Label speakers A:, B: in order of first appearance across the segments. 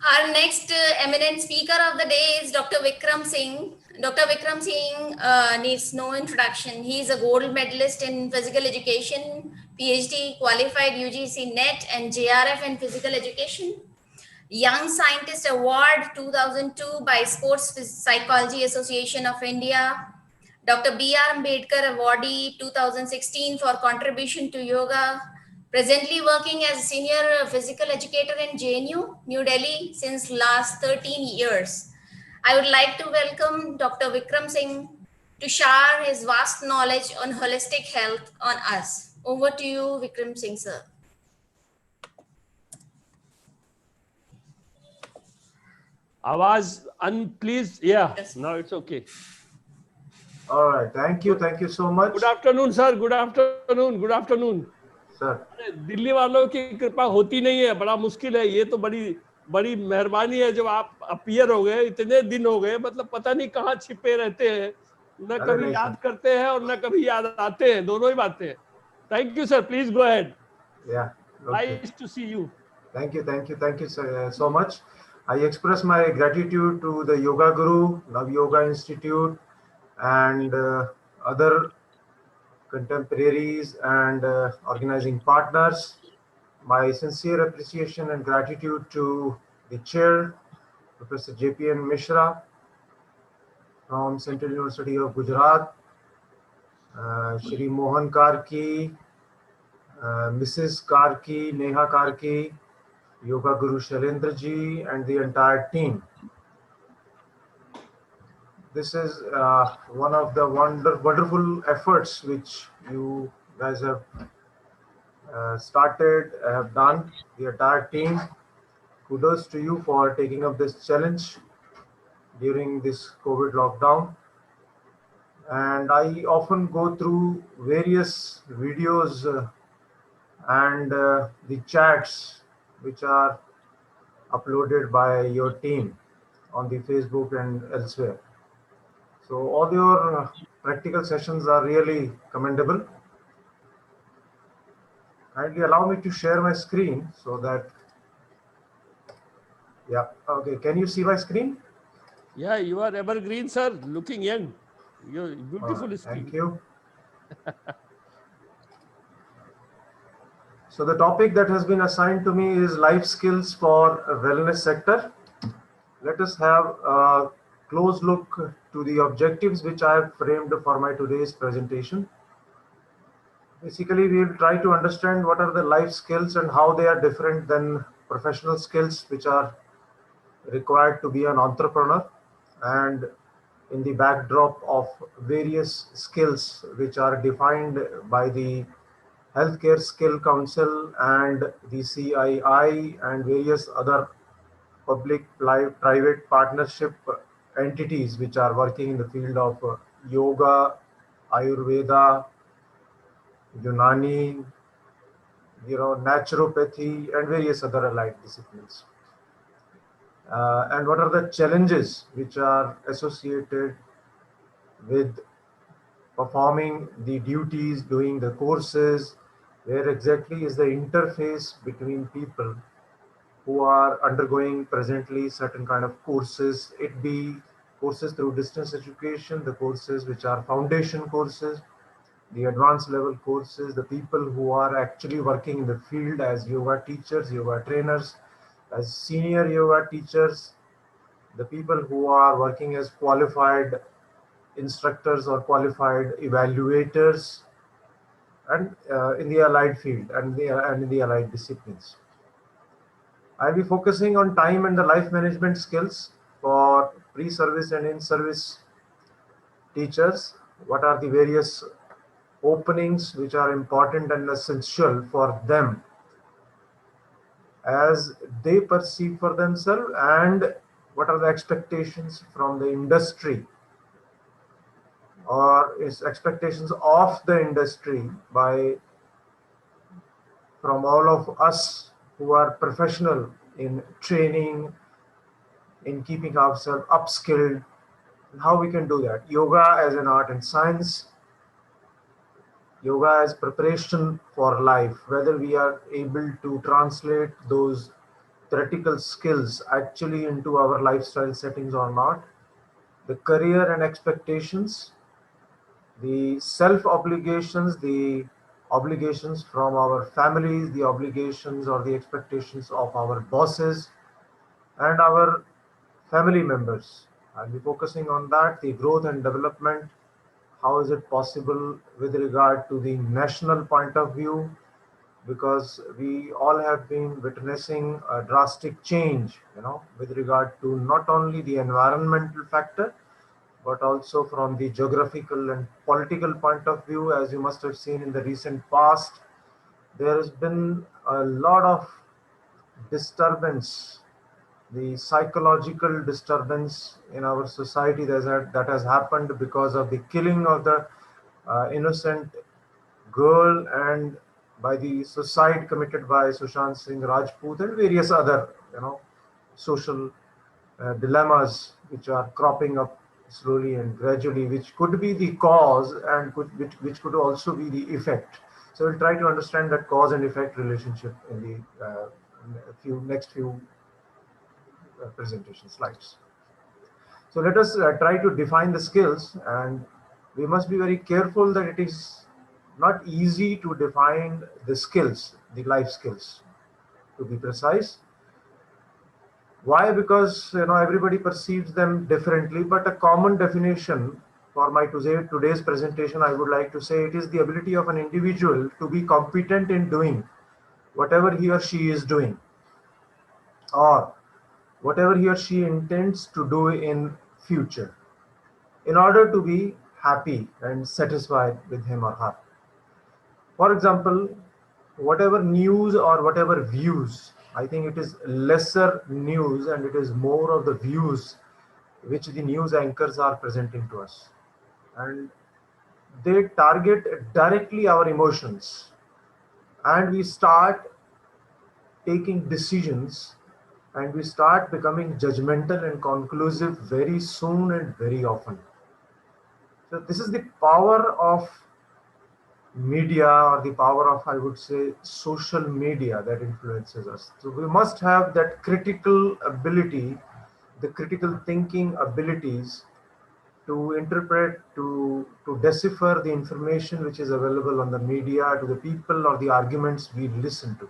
A: Our next eminent speaker of the day is Dr. Vikram Singh. Dr. Vikram Singh needs no introduction. He is a gold medalist in physical education, PhD, qualified UGC NET and JRF in physical education. Young Scientist Award 2002 by Sports Psychology Association of India. Dr. B.R. Ambedkar Awardee 2016 for contribution to yoga. Presently working as a senior physical educator in JNU, New Delhi since last 13 years. I would like to welcome Dr. Vikram Singh to share his vast knowledge on holistic health on us. Over to you, Vikram Singh, sir.
B: Awaz, please. Yeah,
A: Yes.
B: now it's okay.
C: All right. Thank you so much.
B: Good afternoon, sir. Good afternoon. Good afternoon.
C: Sir.
B: Delhi वालों की कृपा होती नहीं है, बड़ा मुश्किल है। ये तो बड़ी बड़ी मेहरबानी है जब आप अपीयर हो गए। इतने दिन हो गए, मतलब पता नहीं कहाँ छिपे रहते हैं, न कभी याद करते हैं और न कभी याद आते हैं, दोनों ही बातें। Thank you sir, please go ahead.
C: Yeah.
B: Nice to see you.
C: Thank you so much. I express my gratitude to the Yoga Guru, Nav Yoga Institute, and other contemporaries and organizing partners. My sincere appreciation and gratitude to the chair, Professor JPN Mishra from Central University of Gujarat, Shri Mohan Karki, Mrs. Karki, Neha Karki, Yoga Guru Shailendra ji, and the entire team. This is one of the wonderful efforts which you guys have started, have done, the entire team. Kudos to you for taking up this challenge during this COVID lockdown. And I often go through various videos and the chats which are uploaded by your team on the Facebook and elsewhere. So all your practical sessions are really commendable. Kindly allow me to share my screen so that, yeah, okay. Can you see my screen?
B: Yeah, you are evergreen, sir. Looking young. You're beautiful screen.
C: Thank you. So the topic that has been assigned to me is life skills for wellness sector. Let us have a close look to the objectives which I have framed for my today's presentation. Basically, we will try to understand what are the life skills and how they are different than professional skills which are required to be an entrepreneur, and in the backdrop of various skills which are defined by the Healthcare Skill Council and the CII and various other public-private partnership entities which are working in the field of yoga, Ayurveda, Unani, naturopathy, and various other allied disciplines. And what are the challenges which are associated with performing the duties, doing the courses, where exactly is the interface between people who are undergoing presently certain kind of courses, it be courses through distance education, the courses which are foundation courses, the advanced level courses, the people who are actually working in the field as yoga teachers, yoga trainers, as senior yoga teachers, the people who are working as qualified instructors or qualified evaluators, and in the allied field and in the allied disciplines. I'll be focusing on time and the life management skills for pre-service and in-service teachers. What are the various openings which are important and essential for them as they perceive for themselves, and what are the expectations from the industry or its expectations of the industry from all of us who are professional in training, in keeping ourselves upskilled, and how we can do that. Yoga as an art and science, yoga as preparation for life, whether we are able to translate those practical skills actually into our lifestyle settings or not, the career and expectations, the self obligations, the obligations from our families, the obligations or the expectations of our bosses and our family members. I'll be focusing on that, the growth and development. How is it possible with regard to the national point of view? Because we all have been witnessing a drastic change, with regard to not only the environmental factor, but also from the geographical and political point of view. As you must have seen in the recent past, there has been a lot of disturbance, the psychological disturbance in our society that has happened because of the killing of the innocent girl and by the suicide committed by Sushant Singh Rajput and various other, social dilemmas which are cropping up slowly and gradually, which could be the cause and which could also be the effect. So we'll try to understand that cause and effect relationship in the next few presentation slides. So let us try to define the skills, and we must be very careful that it is not easy to define the skills, the life skills, to be precise. Why? Because everybody perceives them differently, but a common definition for my today's presentation, I would like to say it is the ability of an individual to be competent in doing whatever he or she is doing, or whatever he or she intends to do in future, in order to be happy and satisfied with him or her. For example, whatever news or whatever views, I think it is lesser news and it is more of the views which the news anchors are presenting to us. And they target directly our emotions. And we start taking decisions and we start becoming judgmental and conclusive very soon and very often. So this is the power of media, or the power of, I would say, social media that influences us. So we must have that critical ability, the critical thinking abilities to interpret, to decipher the information which is available on the media to the people or the arguments we listen to.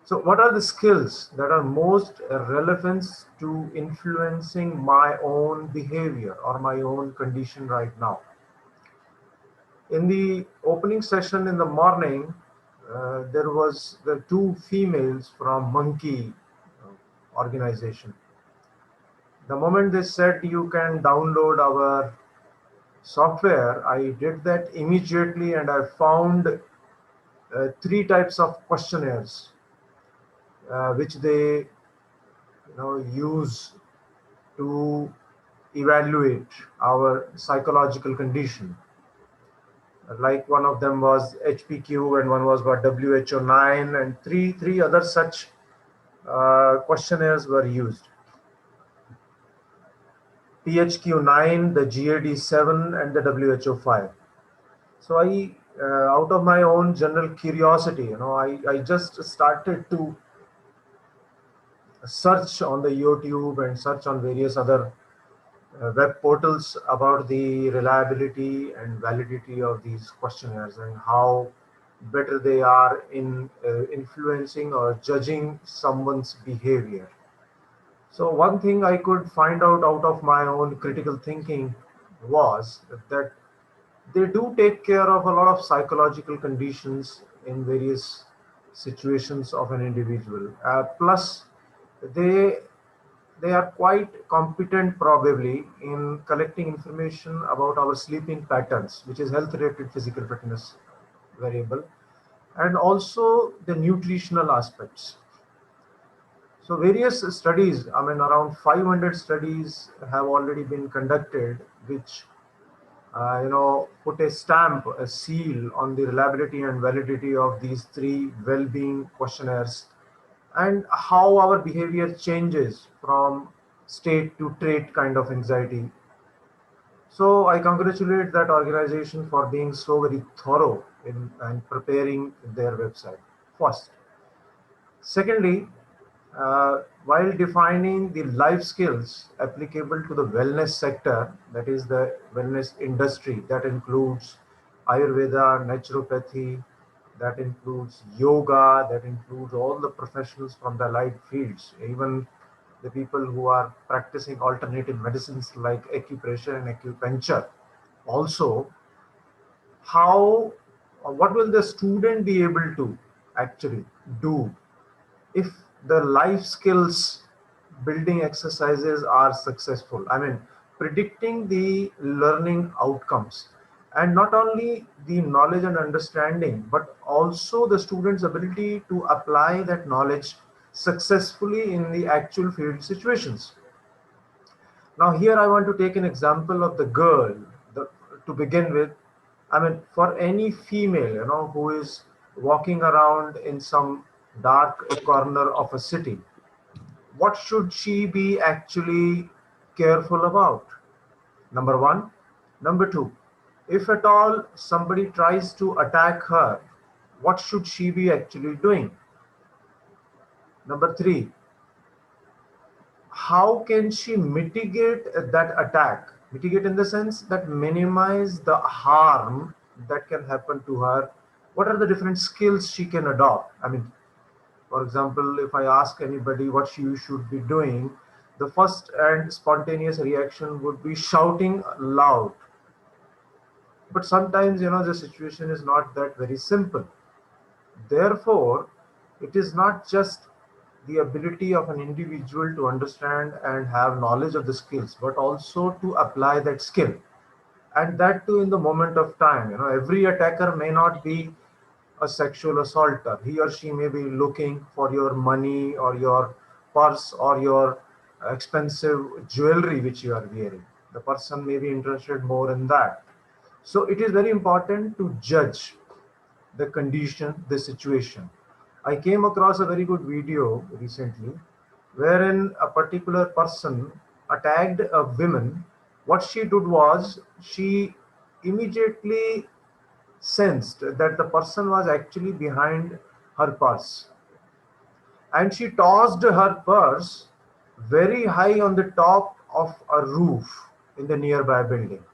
C: So what are the skills that are most relevant to influencing my own behavior or my own condition right now? In the opening session in the morning, there was the two females from Monkey organization. The moment they said you can download our software, I did that immediately, and I found 3 types of questionnaires which they use to evaluate our psychological condition. Like one of them was HPQ and one was about WHO9, and three other such questionnaires were used. PHQ9, the GAD7 and the WHO5. So I, out of my own general curiosity, I just started to search on the YouTube and search on various other web portals about the reliability and validity of these questionnaires and how better they are in influencing or judging someone's behavior. So one thing I could find out of my own critical thinking was that they do take care of a lot of psychological conditions in various situations of an individual. Plus, they are quite competent probably in collecting information about our sleeping patterns, which is health related physical fitness variable, and also the nutritional aspects. So various studies, around 500 studies have already been conducted, which put a stamp, a seal on the reliability and validity of these 3 well-being questionnaires and how our behavior changes from state to trait kind of anxiety. So I congratulate that organization for being so very thorough in preparing their website. First. Secondly, while defining the life skills applicable to the wellness sector, that is the wellness industry, that includes Ayurveda, naturopathy, that includes yoga, that includes all the professionals from the allied fields, even the people who are practicing alternative medicines like acupressure and acupuncture. Also, how, what will the student be able to actually do if the life skills building exercises are successful? I mean, predicting the learning outcomes, and not only the knowledge and understanding, but also the student's ability to apply that knowledge successfully in the actual field situations. Now, here I want to take an example of the girl to begin with. I mean, for any female, who is walking around in some dark corner of a city, what should she be actually careful about? Number one. Number two, if at all somebody tries to attack her, what should she be actually doing? Number three, how can she mitigate that attack? Mitigate in the sense that minimize the harm that can happen to her. What are the different skills she can adopt? I mean, for example, if I ask anybody what she should be doing, the first and spontaneous reaction would be shouting loud. But sometimes, the situation is not that very simple. Therefore, it is not just the ability of an individual to understand and have knowledge of the skills, but also to apply that skill. And that too in the moment of time. Every attacker may not be a sexual assaulter. He or she may be looking for your money or your purse or your expensive jewelry which you are wearing. The person may be interested more in that. So it is very important to judge the condition, the situation. I came across a very good video recently wherein a particular person attacked a woman. What she did was she immediately sensed that the person was actually behind her purse, and she tossed her purse very high on the top of a roof in the nearby building.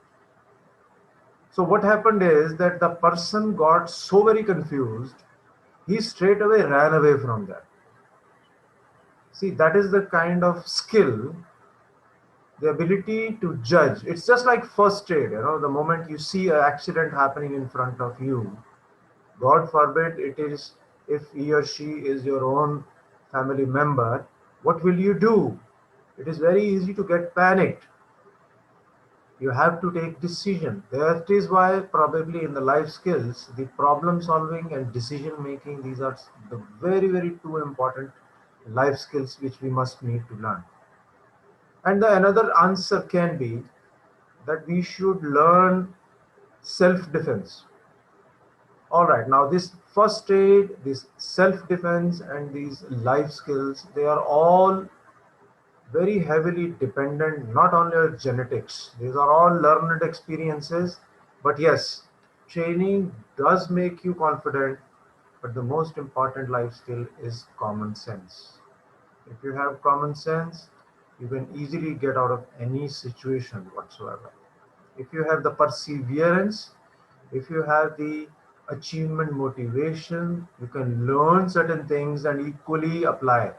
C: So what happened is that the person got so very confused, he straight away ran away from that. See, that is the kind of skill, the ability to judge. It's just like first aid, the moment you see an accident happening in front of you, God forbid it is, if he or she is your own family member, what will you do? It is very easy to get panicked. You have to take decision. That is why probably in the life skills, the problem solving and decision making, these are the very, very two important life skills which we must need to learn. And the another answer can be that we should learn self-defense. All right, now this first aid, this self-defense and these life skills, they are all very heavily dependent not only on genetics. These are all learned experiences. But yes, training does make you confident, but the most important life skill is common sense. If you have common sense, you can easily get out of any situation whatsoever. If you have the perseverance, if you have the achievement motivation, you can learn certain things and equally apply.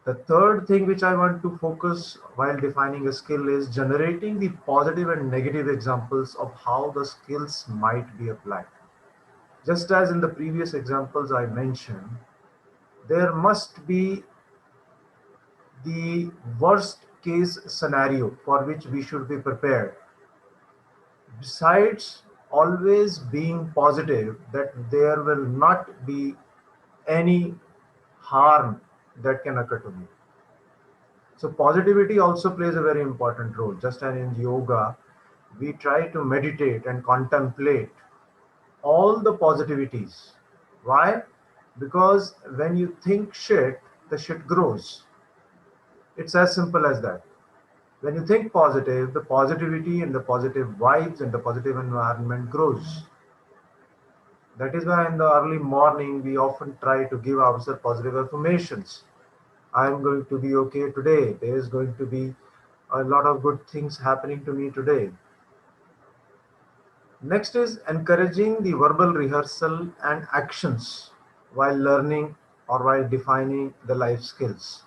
C: The third thing which I want to focus while defining a skill is generating the positive and negative examples of how the skills might be applied. Just as in the previous examples I mentioned, there must be the worst case scenario for which we should be prepared. Besides always being positive that there will not be any harm that can occur to me. So positivity also plays a very important role. Just as in yoga, we try to meditate and contemplate all the positivities. Why? Because when you think shit, the shit grows. It's as simple as that. When you think positive, the positivity and the positive vibes and the positive environment grows. That is why in the early morning, we often try to give ourselves positive affirmations. I'm going to be okay today. There is going to be a lot of good things happening to me today. Next is encouraging the verbal rehearsal and actions while learning or while defining the life skills.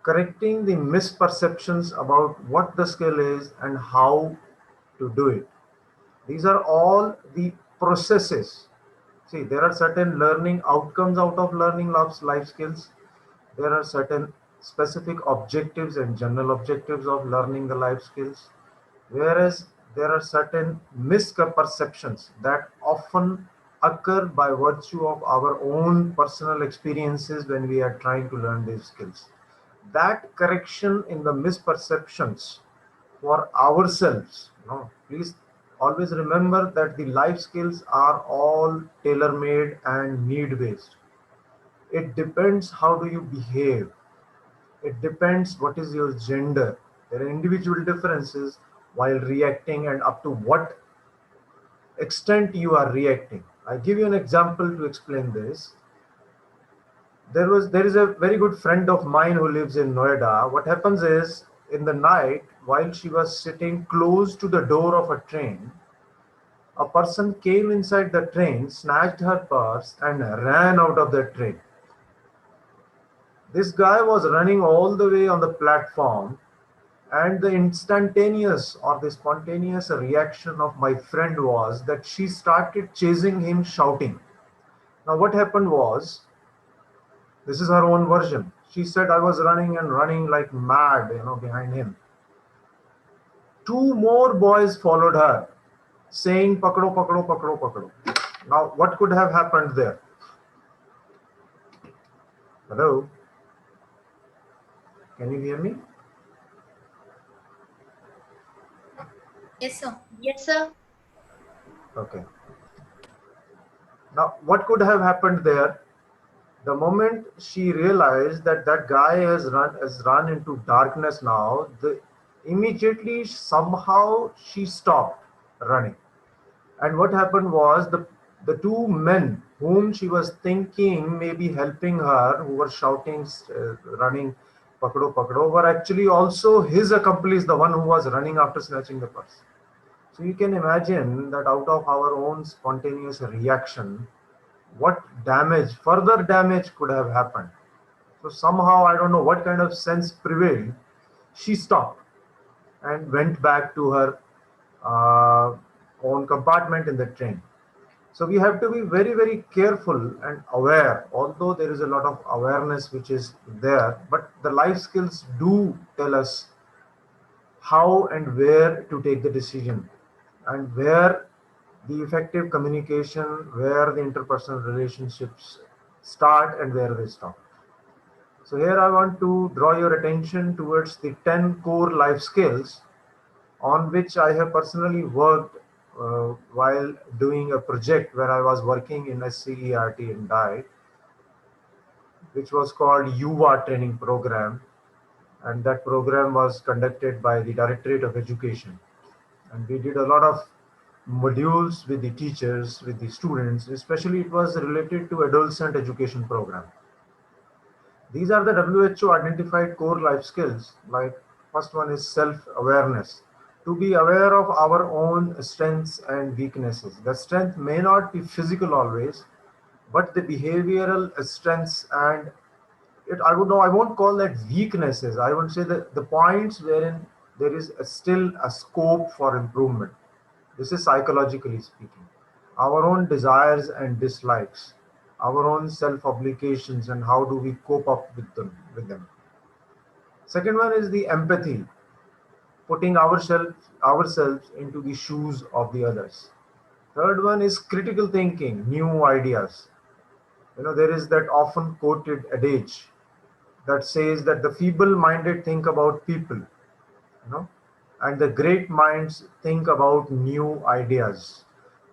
C: Correcting the misperceptions about what the skill is and how to do it. These are all the processes. See, there are certain learning outcomes out of learning life skills. There are certain specific objectives and general objectives of learning the life skills. Whereas there are certain misperceptions that often occur by virtue of our own personal experiences when we are trying to learn these skills. That correction in the misperceptions for ourselves, please always remember that the life skills are all tailor-made and need-based. It depends how do you behave. It depends what is your gender. There are individual differences while reacting and up to what extent you are reacting. I give you an example to explain this. There is a very good friend of mine who lives in Noida. What happens is, in the night, while she was sitting close to the door of a train, a person came inside the train, snatched her purse, and ran out of the train. This guy was running all the way on the platform, and the instantaneous or the spontaneous reaction of my friend was that she started chasing him, shouting. Now, what happened was, this is her own version. She said, I was running and running like mad, behind him. Two more boys followed her, saying, Pakdo, pakdo, pakdo, pakdo. Now, what could have happened there? Hello? Can you hear me?
A: Yes, sir.
D: Yes, sir.
C: Okay. Now, what could have happened there? The moment she realized that that guy has run into darkness now, immediately somehow she stopped running. And what happened was the two men whom she was thinking may be helping her, who were shouting, running, pakdo, pakdo, were actually also his accomplice, the one who was running after snatching the purse. So you can imagine that out of our own spontaneous reaction, what further damage could have happened. So somehow, I don't know what kind of sense prevailed. She stopped and went back to her own compartment in the train. So we have to be very, very careful and aware, although there is a lot of awareness which is there, but the life skills do tell us how and where to take the decision, and where the effective communication, where the interpersonal relationships start and where they stop. So here I want to draw your attention towards the 10 core life skills on which I have personally worked while doing a project where I was working in SCERT in DIE, which was called UVA training program. And that program was conducted by the Directorate of Education. And we did a lot of modules with the teachers, with the students, especially it was related to adolescent education program. These are the WHO identified core life skills. Like first one is self-awareness. To be aware of our own strengths and weaknesses. The strength may not be physical always, but the behavioral strengths and I won't call that weaknesses. I would say that the points wherein there is still a scope for improvement. This is psychologically speaking. Our own desires and dislikes, our own self-obligations, and how do we cope up with them. Second one is the empathy, putting ourselves into the shoes of the others. Third one is critical thinking, new ideas. There is that often quoted adage that says that the feeble-minded think about people, and the great minds think about new ideas.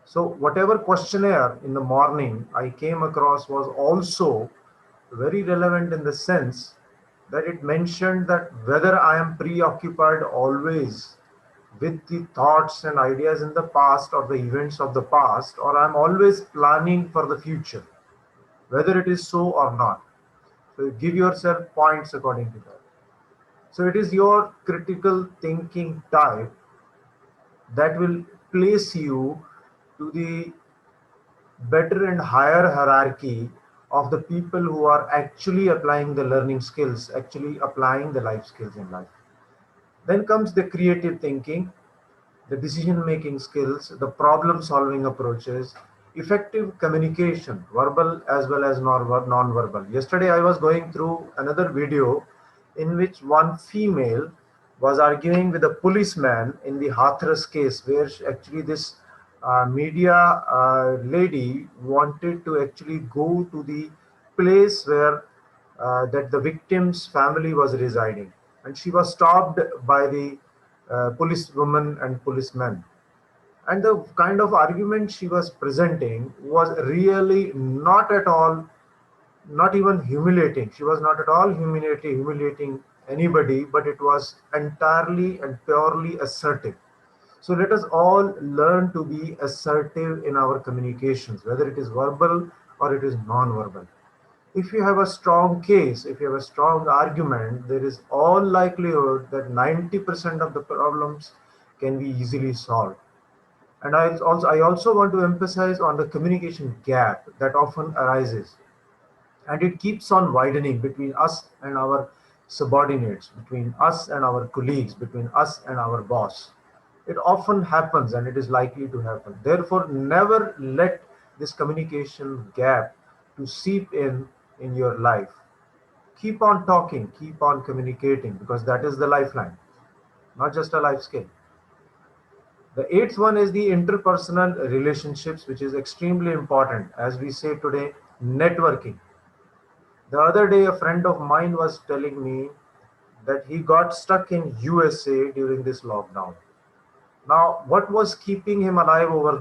C: So whatever questionnaire in the morning I came across was also very relevant in the sense that it mentioned that whether I am preoccupied always with the thoughts and ideas in the past or the events of the past, or I'm always planning for the future, whether it is so or not. So give yourself points according to that. So it is your critical thinking type that will place you to the better and higher hierarchy of the people who are actually applying the learning skills, actually applying the life skills in life. Then comes the creative thinking, the decision making skills, the problem solving approaches, effective communication, verbal as well as non-verbal. Yesterday, I was going through another video in which one female was arguing with a policeman in the Hathras case, where actually this media lady wanted to actually go to the place where that the victim's family was residing, and she was stopped by the policewoman and policemen. And the kind of argument she was presenting was really not at all, not even humiliating. She was not at all humiliating anybody, but it was entirely and purely assertive. So let us all learn to be assertive in our communications, whether it is verbal or it is non-verbal. If you have a strong case, if you have a strong argument, there is all likelihood that 90% of the problems can be easily solved. And I also want to emphasize on the communication gap that often arises, and it keeps on widening between us and our subordinates, between us and our colleagues, between us and our boss. It often happens and it is likely to happen. Therefore, never let this communication gap to seep in your life. Keep on talking, keep on communicating, because that is the lifeline, not just a life skill. The eighth one is the interpersonal relationships, which is extremely important. As we say today, networking. The other day, a friend of mine was telling me that he got stuck in USA during this lockdown. Now, what was keeping him alive over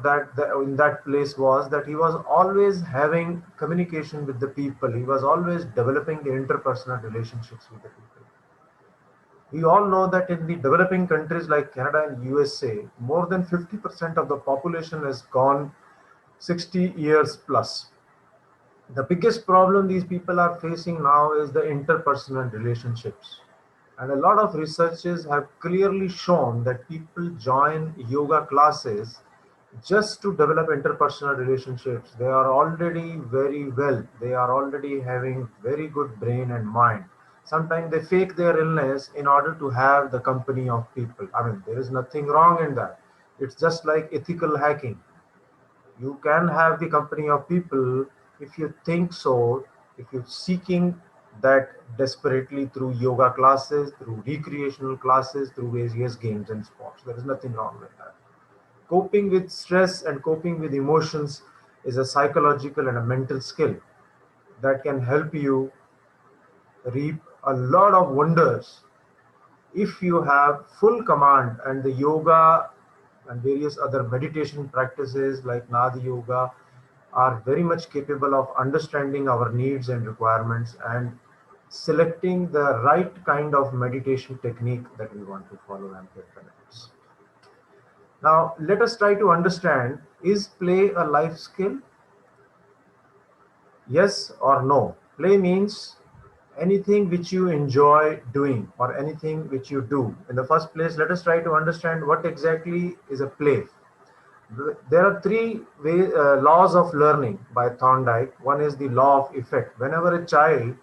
C: in that place was that he was always having communication with the people. He was always developing the interpersonal relationships with the people. We all know that in the developing countries like Canada and USA, more than 50% of the population has gone 60 years plus. The biggest problem these people are facing now is the interpersonal relationships. And a lot of researches have clearly shown that people join yoga classes just to develop interpersonal relationships. They are already very well, they are already having very good brain and mind. Sometimes they fake their illness in order to have the company of people. I mean, there is nothing wrong in that. It's just like ethical hacking. You can have the company of people if you think so, if you're seeking that desperately through yoga classes, through recreational classes, through various games and sports. There is nothing wrong with that. Coping with stress and coping with emotions is a psychological and a mental skill that can help you reap a lot of wonders if you have full command. And the yoga and various other meditation practices like Nadi Yoga are very much capable of understanding our needs and requirements and selecting the right kind of meditation technique that we want to follow and get benefits. Now, let us try to understand, is play a life skill? Yes or no? Play means anything which you enjoy doing or anything which you do. In the first place, let us try to understand what exactly is a play. There are three laws of learning by Thorndike. One is the law of effect. Whenever a child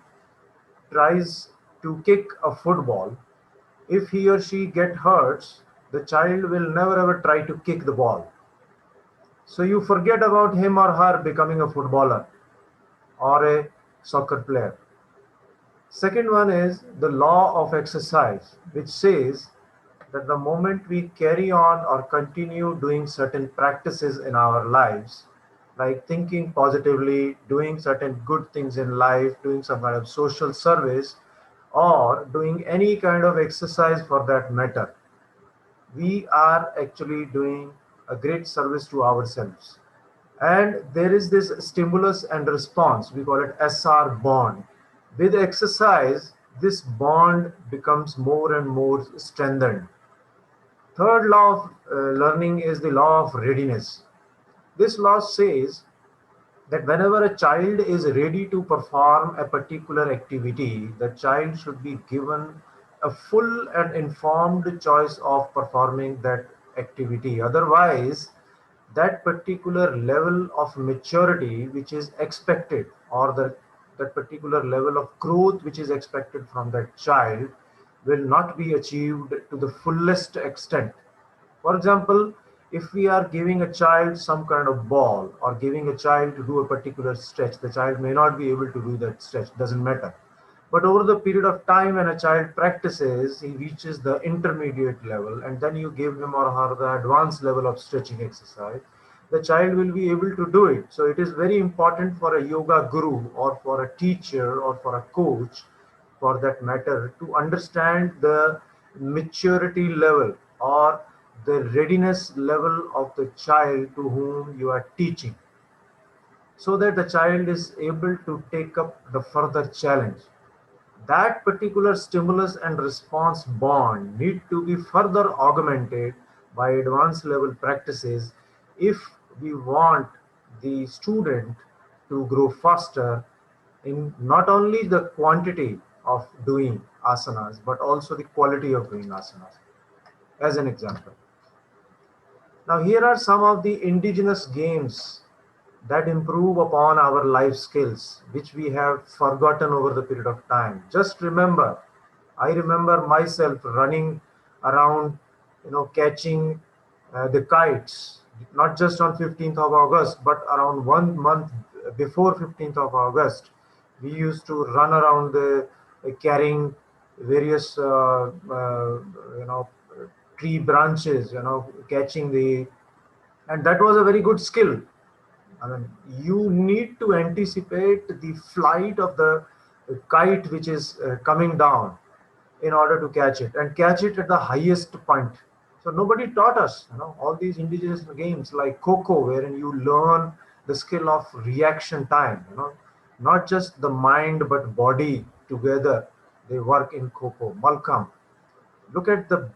C: tries to kick a football, if he or she get hurt, the child will never ever try to kick the ball. So you forget about him or her becoming a footballer or a soccer player. Second one is the law of exercise, which says that the moment we carry on or continue doing certain practices in our lives, like thinking positively, doing certain good things in life, doing some kind of social service, or doing any kind of exercise for that matter, we are actually doing a great service to ourselves. And there is this stimulus and response, we call it SR bond. With exercise, this bond becomes more and more strengthened. Third law of learning is the law of readiness. This law says that whenever a child is ready to perform a particular activity, the child should be given a full and informed choice of performing that activity. Otherwise, that particular level of maturity which is expected, or that particular level of growth which is expected from that child, will not be achieved to the fullest extent. For example, if we are giving a child some kind of ball or giving a child to do a particular stretch, the child may not be able to do that stretch, doesn't matter. But over the period of time, when a child practices, he reaches the intermediate level, and then you give him or her the advanced level of stretching exercise, the child will be able to do it. So it is very important for a yoga guru or for a teacher or for a coach, for that matter, to understand the maturity level or the readiness level of the child to whom you are teaching, so that the child is able to take up the further challenge. That particular stimulus and response bond need to be further augmented by advanced level practices if we want the student to grow faster in not only the quantity of doing asanas but also the quality of doing asanas. As an example, now here are some of the indigenous games that improve upon our life skills, which we have forgotten over the period of time. Just remember, I remember myself running around, catching the kites, not just on 15th of August, but around 1 month before 15th of August. We used to run around carrying various, tree branches, catching and that was a very good skill. I mean, you need to anticipate the flight of the kite which is coming down in order to catch it and catch it at the highest point. So nobody taught us, all these indigenous games like Coco, wherein you learn the skill of reaction time, not just the mind but body together. They work in Coco. Malcolm, look at the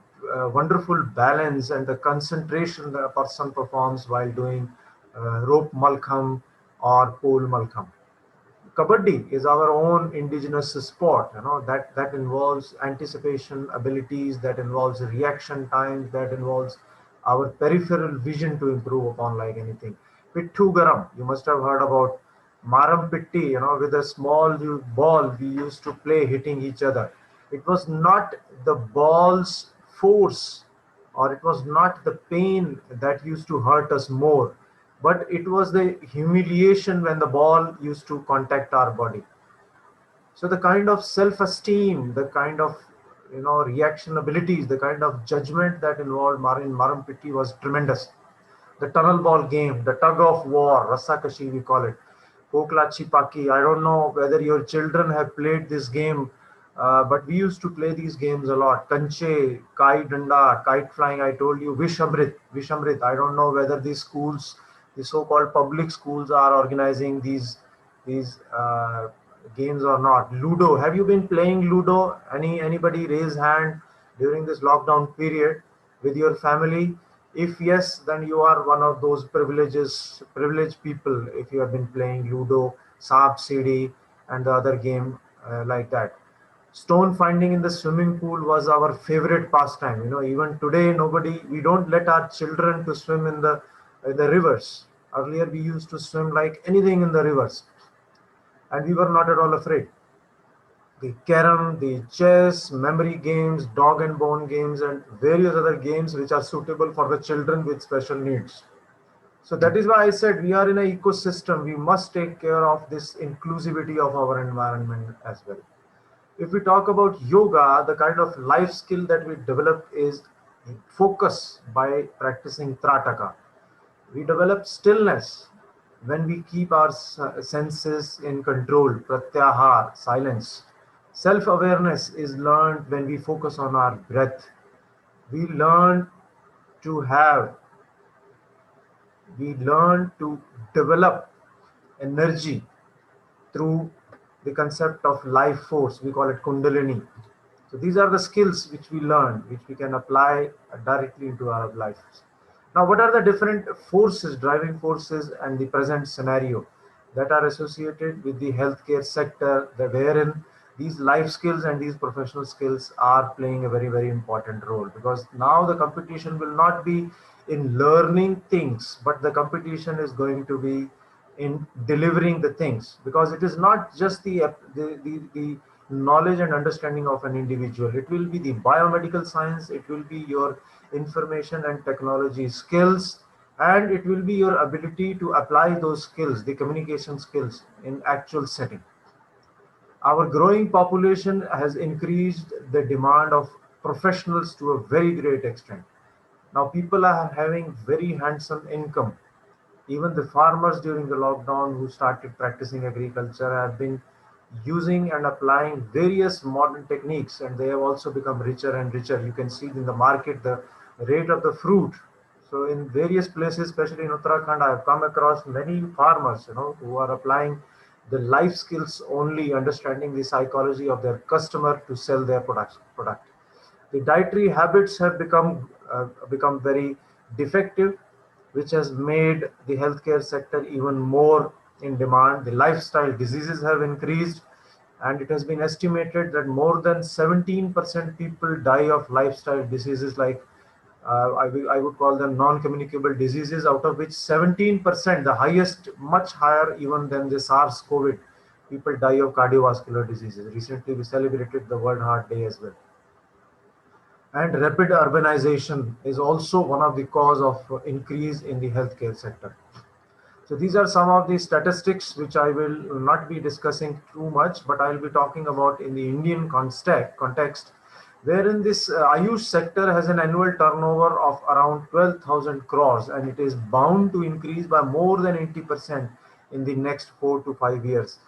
C: wonderful balance and the concentration that a person performs while doing rope malkham or pole malkham. Kabaddi is our own indigenous sport, that involves anticipation abilities, that involves reaction times, that involves our peripheral vision to improve upon like anything. Pittu Garam, you must have heard about Maram Pitti, with a small ball we used to play hitting each other. It was not the ball's force or it was not the pain that used to hurt us more, but it was the humiliation when the ball used to contact our body. So the kind of self-esteem, the kind of reaction abilities, the kind of judgment that involved in Maram Pitti was tremendous. The tunnel ball game, the tug of war, Rasakashi we call it, Kokla Chipaki. I don't know whether your children have played this game, but we used to play these games a lot. Kanche, kite danda, kite flying. I told you Vishamrit. I don't know whether these schools, the so-called public schools, are organizing these games or not. Ludo. Have you been playing Ludo? Anybody raise hand during this lockdown period with your family? If yes, then you are one of those privileged people if you have been playing Ludo, Saap CD, and the other game like that. Stone finding in the swimming pool was our favorite pastime. Even today, we don't let our children to swim in the rivers. Earlier, we used to swim like anything in the rivers, and we were not at all afraid. The carom, the chess, memory games, dog and bone games, and various other games which are suitable for the children with special needs. So that is why I said we are in an ecosystem. We must take care of this inclusivity of our environment as well. If we talk about yoga, the kind of life skill that we develop is focus by practicing Trataka. We develop stillness when we keep our senses in control, pratyahar, silence. Self-awareness is learned when we focus on our breath. We learn to have, we learn to develop energy through the concept of life force. We call it Kundalini. So these are the skills which we learn, which we can apply directly into our lives. Now, what are the different forces, driving forces, and the present scenario that are associated with the healthcare sector, wherein these life skills and these professional skills are playing a very, very important role? Because now the competition will not be in learning things, but the competition is going to be in delivering the things, because it is not just the knowledge and understanding of an individual. It will be the biomedical science, it will be your information and technology skills, and it will be your ability to apply those skills, the communication skills, in actual setting. Our growing population has increased the demand of professionals to a very great extent. Now people are having very handsome income. Even the farmers during the lockdown who started practicing agriculture have been using and applying various modern techniques, and they have also become richer and richer. You can see in the market the rate of the fruit. So in various places, especially in Uttarakhand, I have come across many farmers, who are applying the life skills only, understanding the psychology of their customer to sell their product. The dietary habits have become very defective, which has made the healthcare sector even more in demand. The lifestyle diseases have increased, and it has been estimated that more than 17% people die of lifestyle diseases, like I would call them non-communicable diseases, out of which 17%, the highest, much higher even than the SARS-CoV, people die of cardiovascular diseases. Recently, we celebrated the World Heart Day as well. And rapid urbanization is also one of the cause of increase in the healthcare sector. So these are some of the statistics which I will not be discussing too much, but I'll be talking about in the Indian context, wherein this Ayush sector has an annual turnover of around 12,000 crores, and it is bound to increase by more than 80% in the next 4 to 5 years.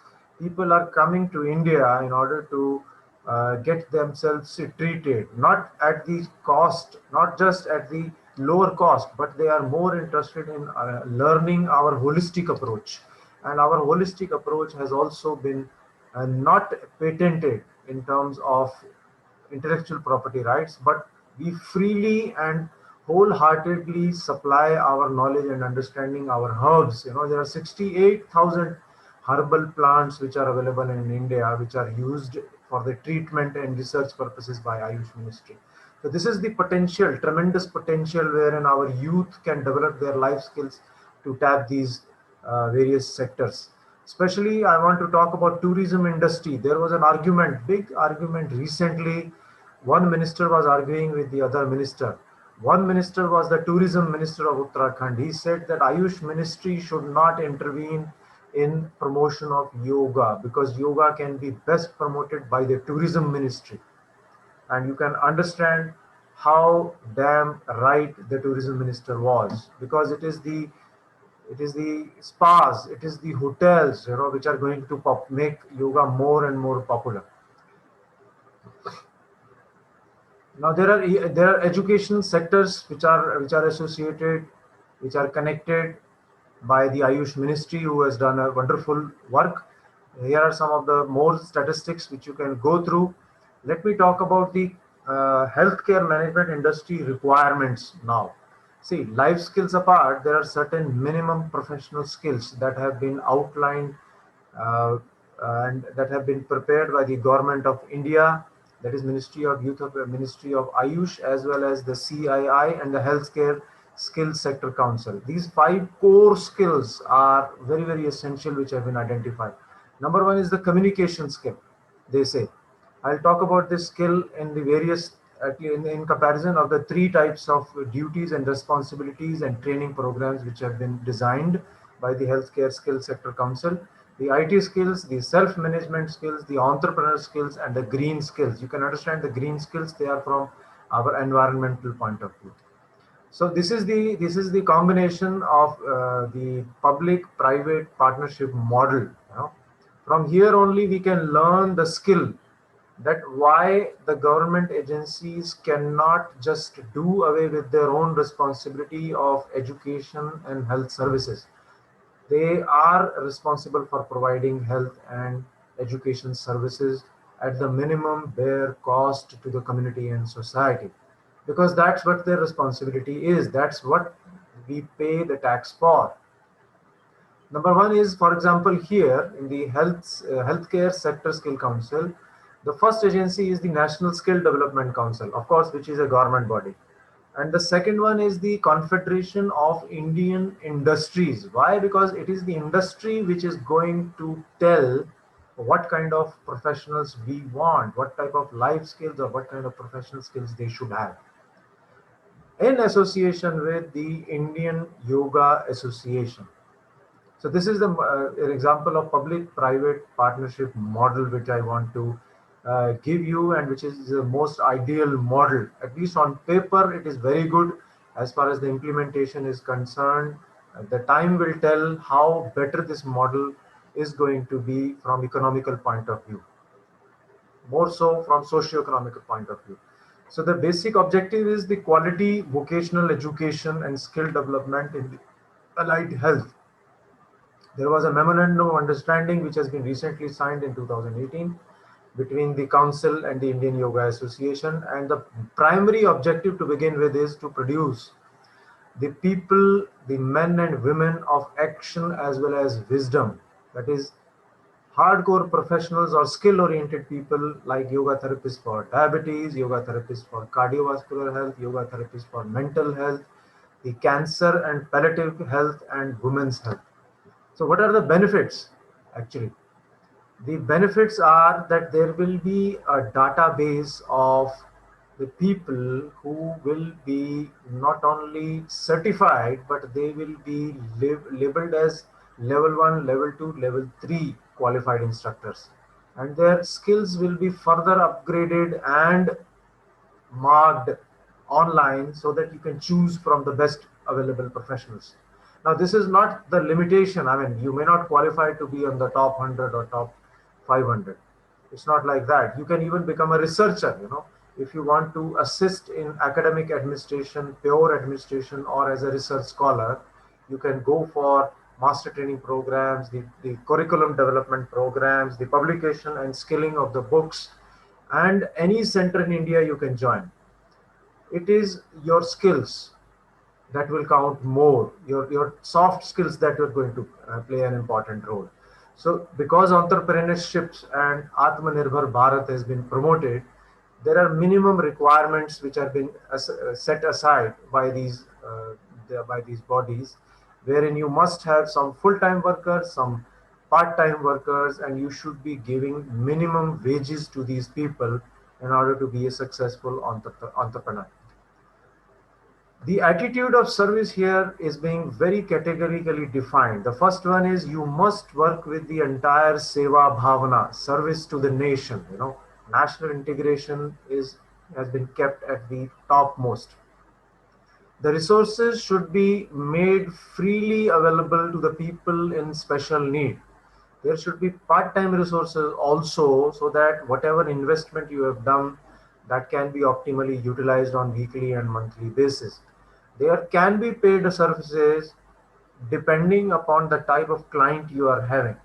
C: People are coming to India in order to get themselves treated, not at the cost, not just at the lower cost, but they are more interested in learning our holistic approach. And our holistic approach has also been not patented in terms of intellectual property rights, but we freely and wholeheartedly supply our knowledge and understanding, our herbs. There are 68,000 herbal plants which are available in India, which are used for the treatment and research purposes by Ayush Ministry. So this is the potential, tremendous potential, wherein our youth can develop their life skills to tap these various sectors. Especially, I want to talk about tourism industry. There was an argument, big argument recently. One minister was arguing with the other minister. One minister was the tourism minister of Uttarakhand. He said that Ayush Ministry should not intervene in promotion of yoga, because yoga can be best promoted by the tourism ministry. And you can understand how damn right the tourism minister was, because it is the spas, it is the hotels, which are going to make yoga more and more popular. Now there are education sectors which are associated, which are connected by the Ayush Ministry, who has done a wonderful work. Here are some of the more statistics which you can go through. Let me talk about the healthcare management industry requirements now. See, life skills apart, there are certain minimum professional skills that have been outlined uh, and that have been prepared by the Government of India, that is Ministry of Youth, Ministry of Ayush, as well as the CII and the Healthcare Skills Sector Council. These 5 core skills are very, very essential, which have been identified. Number 1 is the communication skill, they say. I'll talk about this skill in the various, in comparison of the 3 types of duties and responsibilities and training programs which have been designed by the Healthcare Skills Sector Council. The IT skills, the self-management skills, the entrepreneur skills, and the green skills. You can understand the green skills, they are from our environmental point of view. So this is the combination of the public-private partnership model. From here only we can learn the skill, that why the government agencies cannot just do away with their own responsibility of education and health services. They are responsible for providing health and education services at the minimum bare cost to the community and society, because that's what their responsibility is. That's what we pay the tax for. Number one is, for example, here in the healthcare sector skill council, the first agency is the National Skill Development Council, of course, which is a government body. And the second one is the Confederation of Indian Industries. Why? Because it is the industry which is going to tell what kind of professionals we want, what type of life skills or what kind of professional skills they should have, in association with the Indian Yoga Association. So this is an example of public-private partnership model which I want to give you, and which is the most ideal model. At least on paper, it is very good. As far as the implementation is concerned, the time will tell how better this model is going to be from economical point of view, more so from socio-economical point of view. So the basic objective is the quality vocational education and skill development in the allied health. There was a memorandum of understanding which has been recently signed in 2018 between the Council and the Indian Yoga Association, and the primary objective to begin with is to produce the people, the men and women of action as well as wisdom. That is, hardcore professionals or skill-oriented people like yoga therapists for diabetes, yoga therapists for cardiovascular health, yoga therapists for mental health, the cancer and palliative health, and women's health. So what are the benefits actually? The benefits are that there will be a database of the people who will be not only certified, but they will be labeled as level 1, level 2, level 3 qualified instructors. And their skills will be further upgraded and marked online so that you can choose from the best available professionals. Now, this is not the limitation. I mean, you may not qualify to be on the top 100 or top 500. It's not like that. You can even become a researcher, if you want to assist in academic administration, pure administration, or as a research scholar. You can go for master training programs, the curriculum development programs, the publication and skilling of the books, and any center in India you can join. It is your skills that will count more, your soft skills that are going to play an important role. So because entrepreneurships and Atmanirbhar Bharat has been promoted, there are minimum requirements which have been set aside by these bodies, wherein you must have some full-time workers, some part-time workers, and you should be giving minimum wages to these people in order to be a successful entrepreneur. The attitude of service here is being very categorically defined. The first one is you must work with the entire Seva Bhavana, service to the nation. National integration has been kept at the topmost. The resources should be made freely available to the people in special need. There should be part-time resources also, so that whatever investment you have done, that can be optimally utilized on weekly and monthly basis. There can be paid services depending upon the type of client you are having,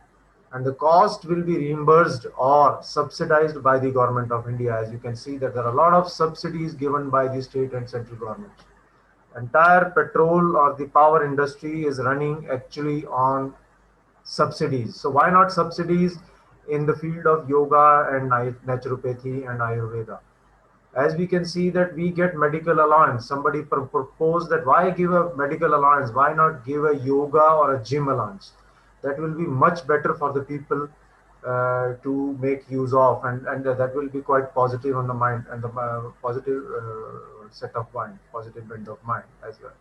C: and the cost will be reimbursed or subsidized by the government of India. As you can see that there are a lot of subsidies given by the state and central government. Entire petrol or the power industry is running actually on subsidies. So why not subsidies in the field of yoga and naturopathy and Ayurveda? As we can see that we get medical allowance. Somebody proposed that why give a medical allowance? Why not give a yoga or a gym allowance? That will be much better for the people to make use of, and that will be quite positive on the mind and the positive set of mind, positive bent of mind as well.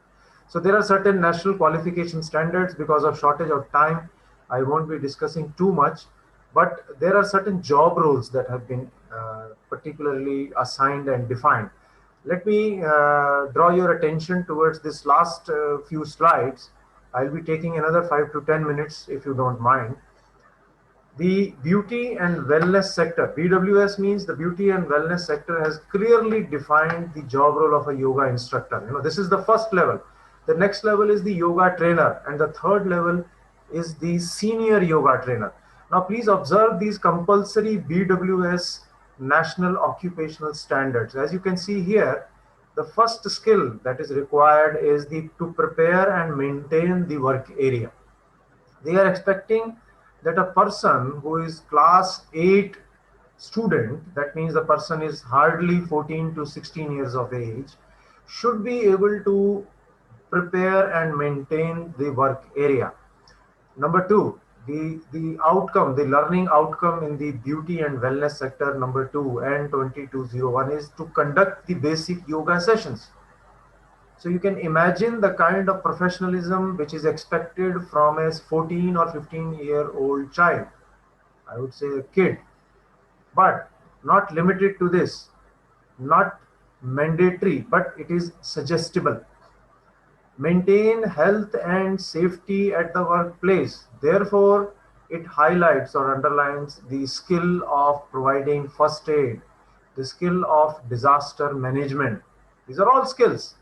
C: So there are certain national qualification standards. Because of shortage of time, I won't be discussing too much, but there are certain job roles that have been particularly assigned and defined. Let me draw your attention towards this last few slides. I'll be taking another 5 to 10 minutes if you don't mind. The beauty and wellness sector, BWS means the beauty and wellness sector, has clearly defined the job role of a yoga instructor. This is the first level. The next level is the yoga trainer, and the third level is the senior yoga trainer. Now, please observe these compulsory BWS national occupational standards. As you can see here, the first skill that is required is to prepare and maintain the work area. They are expecting that a person who is class 8 student, that means the person is hardly 14 to 16 years of age, should be able to prepare and maintain the work area. Number two, the outcome, the learning outcome in the beauty and wellness sector, number 2 and 2201, is to conduct the basic yoga sessions. So you can imagine the kind of professionalism which is expected from a 14 or 15-year-old child. I would say a kid, but not limited to this, not mandatory, but it is suggestible. Maintain health and safety at the workplace. Therefore, it highlights or underlines the skill of providing first aid, the skill of disaster management. These are all skills.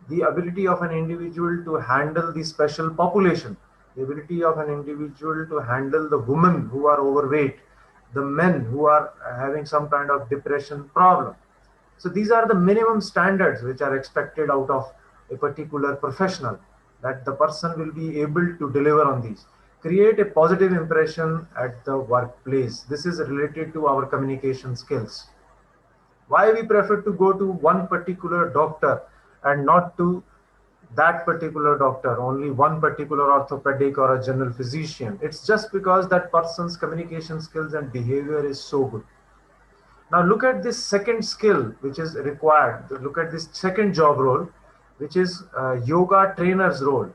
C: The ability of an individual to handle the special population, the ability of an individual to handle the women who are overweight, the men who are having some kind of depression problem. So these are the minimum standards which are expected out of a particular professional, that the person will be able to deliver on these. Create a positive impression at the workplace. This is related to our communication skills. Why we prefer to go to one particular doctor and not to that particular doctor, only one particular orthopedic or a general physician? It's just because that person's communication skills and behavior is so good. Now look at this second skill which is required. Look at this second job role, which is yoga trainer's role.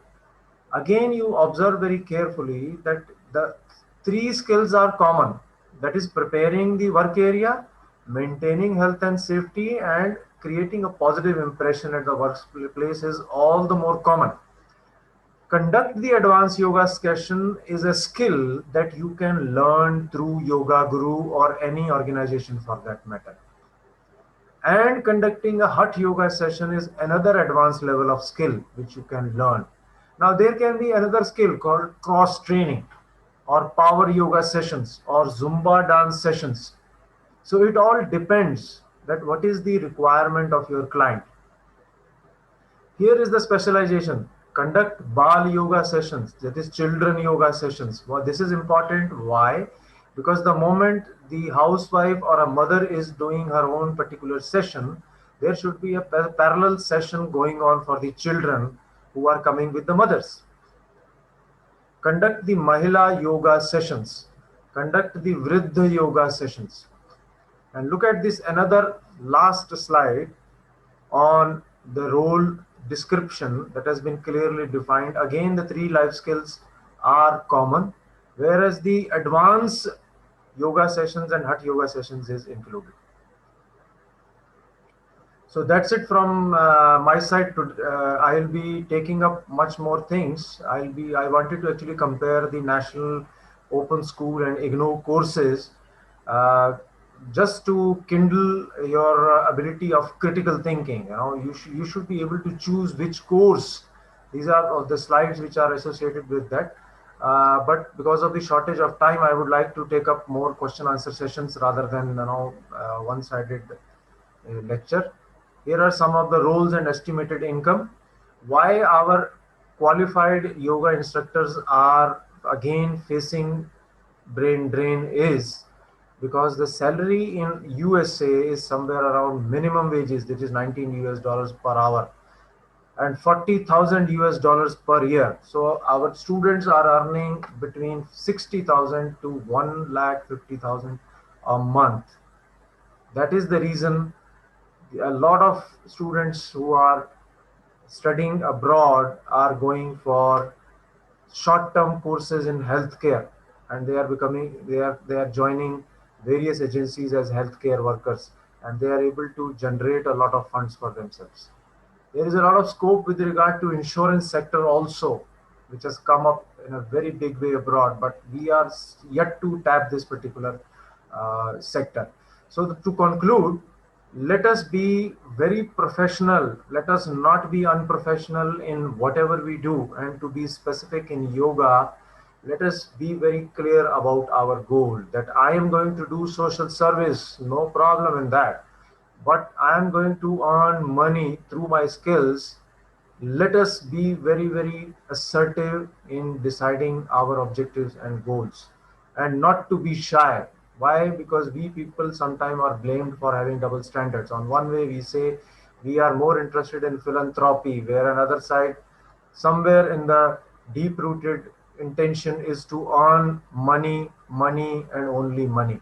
C: Again, you observe very carefully that the 3 skills are common. That is preparing the work area, maintaining health and safety, and creating a positive impression at the workplace is all the more common. Conduct the advanced yoga session is a skill that you can learn through Yoga Guru or any organization for that matter. And conducting a hot yoga session is another advanced level of skill which you can learn. Now there can be another skill called cross training or power yoga sessions or Zumba dance sessions. So it all depends that what is the requirement of your client. Here is the specialization. Conduct Bal yoga sessions, that is children yoga sessions. Well, this is important. Why? Because the moment the housewife or a mother is doing her own particular session, there should be a parallel session going on for the children who are coming with the mothers. Conduct the Mahila yoga sessions. Conduct the Vriddha yoga sessions. And look at this another last slide on the role description that has been clearly defined. Again, the 3 life skills are common, whereas the advanced yoga sessions and hot yoga sessions is included. So that's it from my side. I'll be taking up much more things. I wanted to actually compare the National Open School and IGNOU courses just to kindle your ability of critical thinking. You should be able to choose which course. These are the slides which are associated with that. But because of the shortage of time, I would like to take up more question answer sessions rather than one-sided lecture. Here are some of the roles and estimated income. Why our qualified yoga instructors are again facing brain drain is because the salary in USA is somewhere around minimum wages, which is $19 per hour, and $40,000 per year. So our students are earning between 60,000 to 1,50,000 a month. That is the reason a lot of students who are studying abroad are going for short-term courses in healthcare, and they are joining various agencies as healthcare workers, and they are able to generate a lot of funds for themselves. There is a lot of scope with regard to insurance sector also, which has come up in a very big way abroad, but we are yet to tap this particular sector. So to conclude, let us be very professional. Let us not be unprofessional in whatever we do, and to be specific in yoga let us be very clear about our goal, that I am going to do social service, no problem in that, but I am going to earn money through my skills. Let us be very, very assertive in deciding our objectives and goals, and not to be shy. Why? Because we people sometimes are blamed for having double standards. On one way, we say we are more interested in philanthropy, where another side, somewhere in the deep rooted intention is to earn money, money, and only money.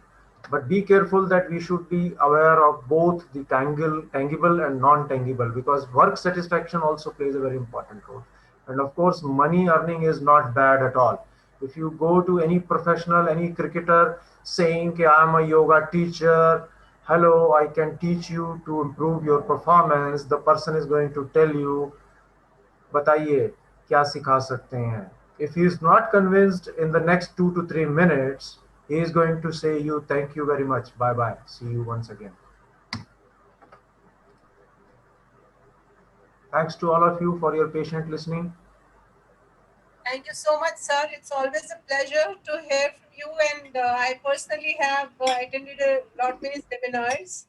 C: But be careful that we should be aware of both the tangible and non-tangible, because work satisfaction also plays a very important role. And of course, money earning is not bad at all. If you go to any professional, any cricketer saying, "Okay, I'm a yoga teacher, hello, I can teach you to improve your performance," the person is going to tell you, बताइए क्या सिखा सकते हैं. If he is not convinced in the next 2 to 3 minutes, he is going to say you thank you very much, bye bye, see you once again. Thanks to all of you for your patient listening.
D: Thank you so much, sir. It's always a pleasure to hear from you. And I personally have attended a lot many seminars.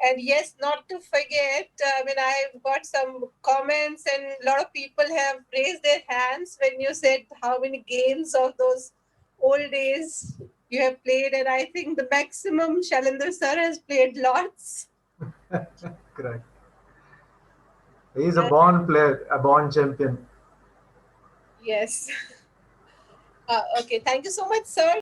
D: And yes, not to forget, I've got some comments, and a lot of people have raised their hands when you said how many games of those old days you have played. And I think the maximum Shailendra sir has played lots.
C: Correct. He is a born player, a born champion.
D: Yes. Okay. Thank you so much, sir.